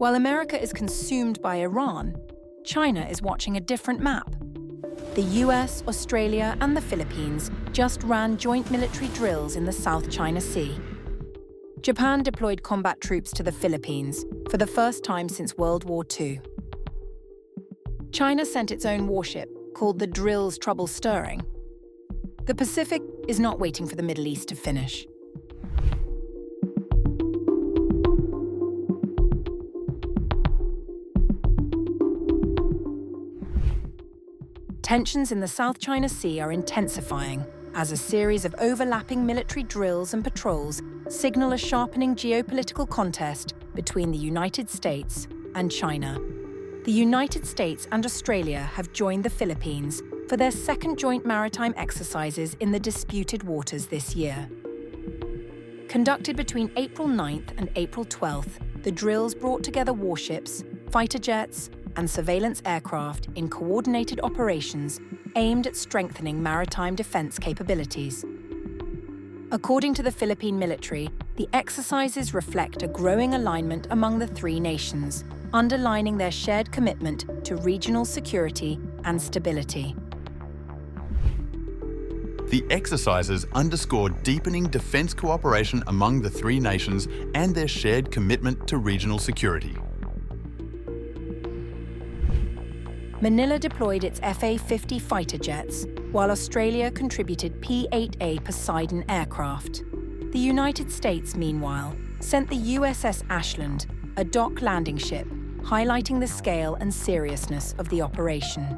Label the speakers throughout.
Speaker 1: While America is consumed by Iran, China is watching a different map. The US, Australia, and the Philippines just ran joint military drills in the South China Sea. Japan deployed combat troops to the Philippines for the first time since World War II. China sent its own warship, called the drill's trouble stirring. The Pacific is not waiting for the Middle East to finish. Tensions in the South China Sea are intensifying as a series of overlapping military drills and patrols signal a sharpening geopolitical contest between the United States and China. The United States and Australia have joined the Philippines for their second joint maritime exercises in the disputed waters this year. Conducted between April 9th and April 12th, the drills brought together warships, fighter jets, and surveillance aircraft in coordinated operations aimed at strengthening maritime defense capabilities. According to the Philippine military, the exercises reflect a growing alignment among the three nations, underlining their shared commitment to regional security and stability.
Speaker 2: The exercises underscore deepening defense cooperation among the three nations and their shared commitment to regional security.
Speaker 1: Manila deployed its FA-50 fighter jets, while Australia contributed P-8A Poseidon aircraft. The United States, meanwhile, sent the USS Ashland, a dock landing ship, highlighting the scale and seriousness of the operation.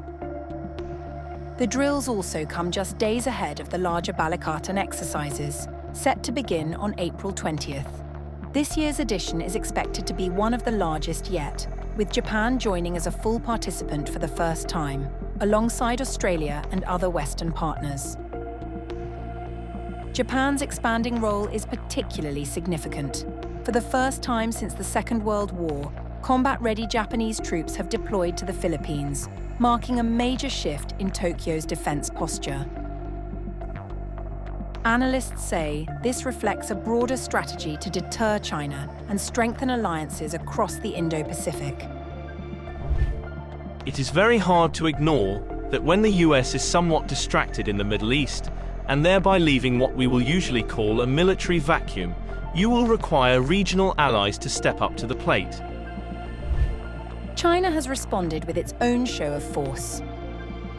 Speaker 1: The drills also come just days ahead of the larger Balikatan exercises, set to begin on April 20th. This year's edition is expected to be one of the largest yet, with Japan joining as a full participant for the first time, alongside Australia and other Western partners. Japan's expanding role is particularly significant. For the first time since the Second World War, combat-ready Japanese troops have deployed to the Philippines, marking a major shift in Tokyo's defense posture. Analysts say this reflects a broader strategy to deter China and strengthen alliances across the Indo-Pacific.
Speaker 3: It is very hard to ignore that when the US is somewhat distracted in the Middle East, and thereby leaving what we will usually call a military vacuum, you will require regional allies to step up to the plate.
Speaker 1: China has responded with its own show of force.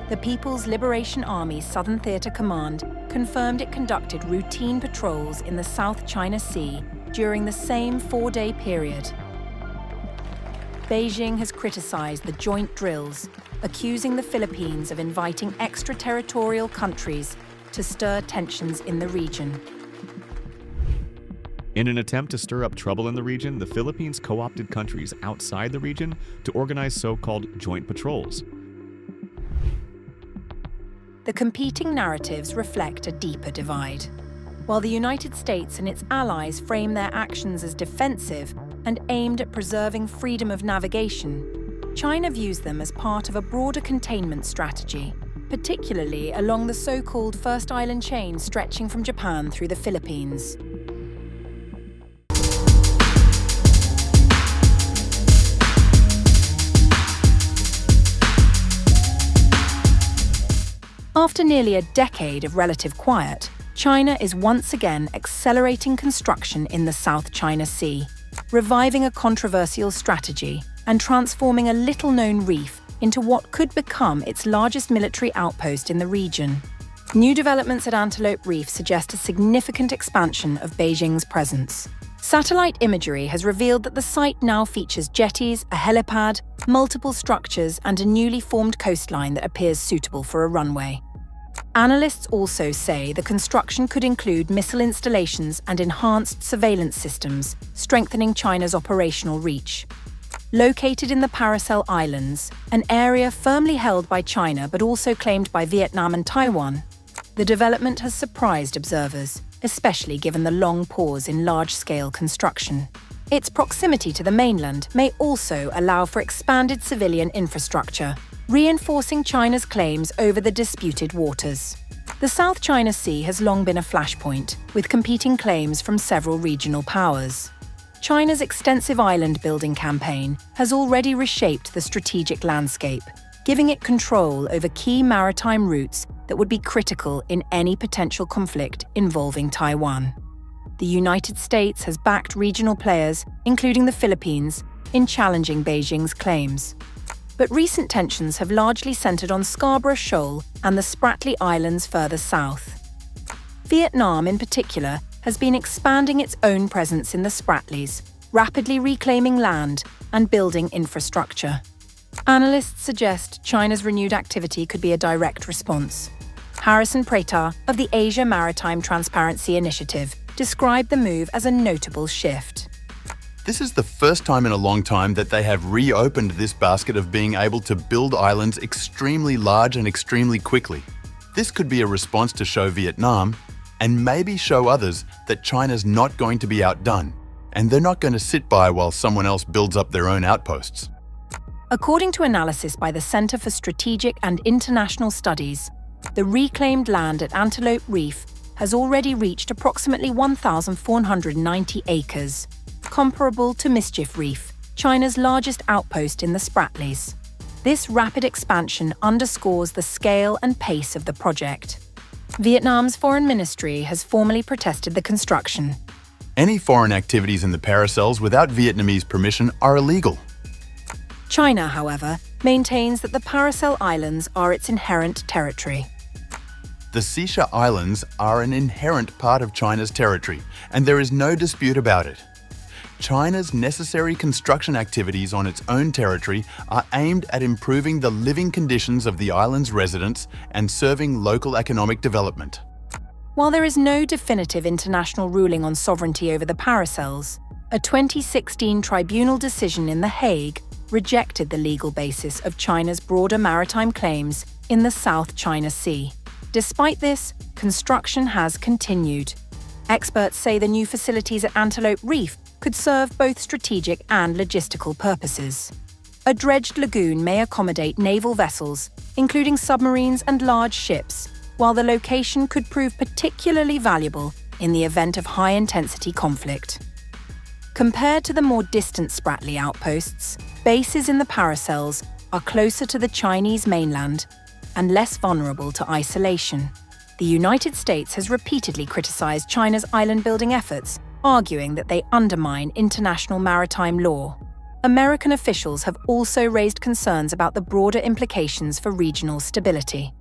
Speaker 1: The People's Liberation Army's Southern Theater Command confirmed it conducted routine patrols in the South China Sea during the same 4-day period. Beijing has criticized the joint drills, accusing the Philippines of inviting extraterritorial countries to stir tensions in the region.
Speaker 4: In an attempt to stir up trouble in the region, the Philippines co-opted countries outside the region to organize so-called joint patrols.
Speaker 1: The competing narratives reflect a deeper divide. While the United States and its allies frame their actions as defensive and aimed at preserving freedom of navigation, China views them as part of a broader containment strategy, particularly along the so-called First Island chain stretching from Japan through the Philippines. After nearly a decade of relative quiet, China is once again accelerating construction in the South China Sea, reviving a controversial strategy and transforming a little-known reef into what could become its largest military outpost in the region. New developments at Antelope Reef suggest a significant expansion of Beijing's presence. Satellite imagery has revealed that the site now features jetties, a helipad, multiple structures, and a newly formed coastline that appears suitable for a runway. Analysts also say the construction could include missile installations and enhanced surveillance systems, strengthening China's operational reach. Located in the Paracel Islands, an area firmly held by China but also claimed by Vietnam and Taiwan, the development has surprised observers, especially given the long pause in large-scale construction. Its proximity to the mainland may also allow for expanded civilian infrastructure, reinforcing China's claims over the disputed waters. The South China Sea has long been a flashpoint, with competing claims from several regional powers. China's extensive island-building campaign has already reshaped the strategic landscape, giving it control over key maritime routes that would be critical in any potential conflict involving Taiwan. The United States has backed regional players, including the Philippines, in challenging Beijing's claims. But recent tensions have largely centered on Scarborough Shoal and the Spratly Islands further south. Vietnam, in particular, has been expanding its own presence in the Spratlys, rapidly reclaiming land and building infrastructure. Analysts suggest China's renewed activity could be a direct response. Harrison Prater of the Asia Maritime Transparency Initiative described the move as a notable shift.
Speaker 2: This is the first time in a long time that they have reopened this basket of being able to build islands extremely large and extremely quickly. This could be a response to show Vietnam, and maybe show others, that China's not going to be outdone, and they're not going to sit by while someone else builds up their own outposts.
Speaker 1: According to analysis by the Center for Strategic and International Studies, the reclaimed land at Antelope Reef has already reached approximately 1,490 acres, comparable to Mischief Reef, China's largest outpost in the Spratlys. This rapid expansion underscores the scale and pace of the project. Vietnam's foreign ministry has formally protested the construction.
Speaker 2: Any foreign activities in the paracels without Vietnamese permission are illegal.
Speaker 1: China, however, maintains that the Paracel Islands are its inherent territory.
Speaker 2: The Sisha Islands are an inherent part of China's territory, and there is no dispute about it. China's necessary construction activities on its own territory are aimed at improving the living conditions of the island's residents and serving local economic development.
Speaker 1: While there is no definitive international ruling on sovereignty over the Paracels, a 2016 tribunal decision in The Hague rejected the legal basis of China's broader maritime claims in the South China Sea. Despite this, construction has continued. Experts say the new facilities at Antelope Reef could serve both strategic and logistical purposes. A dredged lagoon may accommodate naval vessels, including submarines and large ships, while the location could prove particularly valuable in the event of high-intensity conflict. Compared to the more distant Spratly outposts, bases in the Paracels are closer to the Chinese mainland and less vulnerable to isolation. The United States has repeatedly criticized China's island-building efforts, arguing that they undermine international maritime law. American officials have also raised concerns about the broader implications for regional stability.